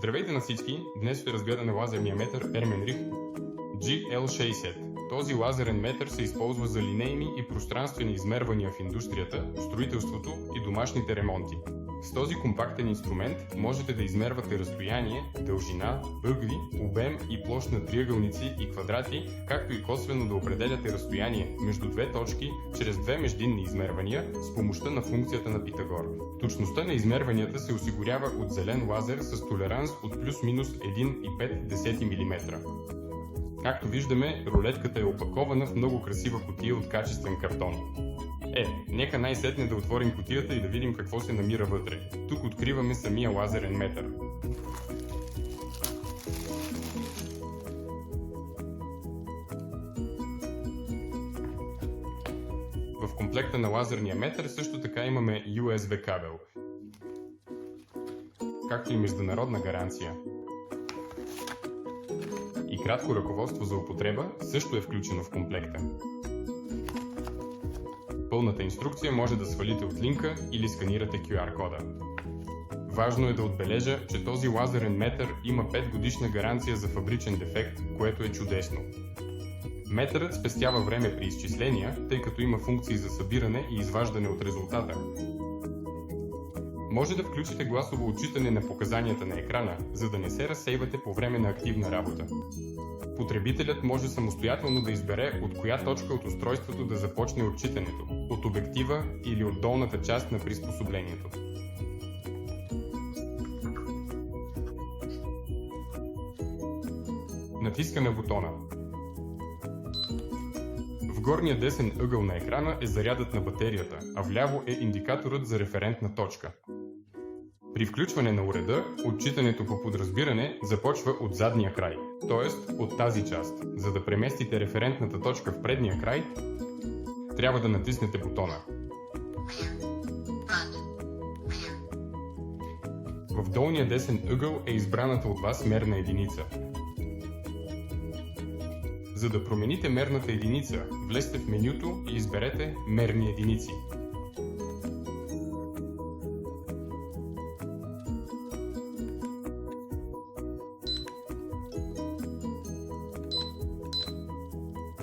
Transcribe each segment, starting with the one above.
Здравейте на всички! Днес ще разгледаме лазерния метър Ерменрих GL60. Този лазерен метър се използва за линейни и пространствени измервания в индустрията, строителството и домашните ремонти. С този компактен инструмент можете да измервате разстояние, дължина, ъгли, обем и площ на триъгълници и квадрати, както и косвено да определяте разстояние между две точки чрез две междинни измервания с помощта на функцията на Питагор. Точността на измерванията се осигурява от зелен лазер с толеранс от плюс-минус 1,5 мм. Както виждаме, рулетката е опакована в много красива кутия от качествен картон. Нека най-сетне да отворим кутията и да видим какво се намира вътре. Тук откриваме самия лазерен метър. В комплекта на лазерния метър също така имаме USB кабел, както и международна гаранция. И кратко ръководство за употреба също е включено в комплекта. Пълната инструкция може да свалите от линка или сканирате QR кода. Важно е да отбележа, че този лазерен метър има 5 годишна гаранция за фабричен дефект, което е чудесно. Метърът спестява време при изчисления, тъй като има функции за събиране и изваждане от резултата. Може да включите гласово отчитане на показанията на екрана, за да не се разсейвате по време на активна работа. Потребителят може самостоятелно да избере от коя точка от устройството да започне отчитането – от обектива или от долната част на приспособлението. Натиска на бутона. В горния десен ъгъл на екрана е зарядът на батерията, а вляво е индикаторът за референтна точка. При включване на уреда, отчитането по подразбиране започва от задния край, т.е. от тази част. За да преместите референтната точка в предния край, трябва да натиснете бутона. В долния десен ъгъл е избраната от вас мерна единица. За да промените мерната единица, влезте в менюто и изберете мерни единици.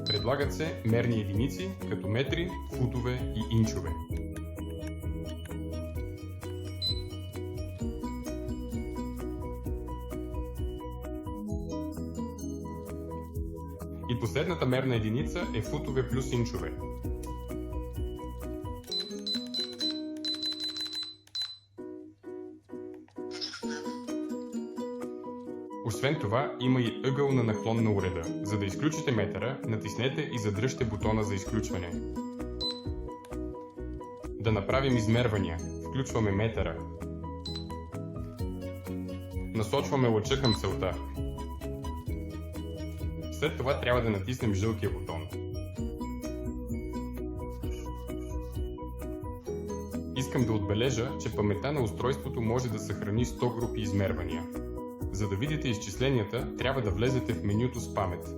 Предлагат се мерни единици, като метри, футове и инчове. И последната мерна единица е футове плюс инчове. Освен това, има и ъгъл на наклон на уреда. За да изключите метъра, натиснете и задръжте бутона за изключване. Да направим измервания. Включваме метъра. Насочваме лъча към целта. След това трябва да натиснем жълтия бутон. Искам да отбележа, че паметта на устройството може да съхрани 100 групи измервания. За да видите изчисленията, трябва да влезете в менюто с памет.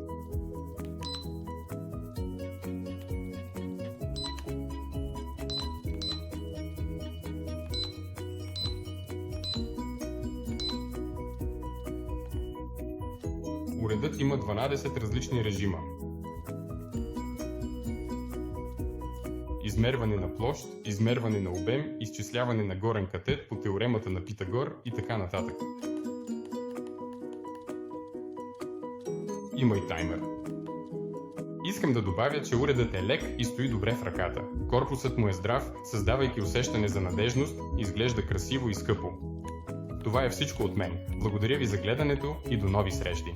Уредът има 12 различни режима. Измерване на площ, измерване на обем, изчисляване на горен катет по теоремата на Питагор и така нататък. Има и таймер. Искам да добавя, че уредът е лек и стои добре в ръката. Корпусът му е здрав, създавайки усещане за надежност, изглежда красиво и скъпо. Това е всичко от мен. Благодаря ви за гледането и до нови срещи!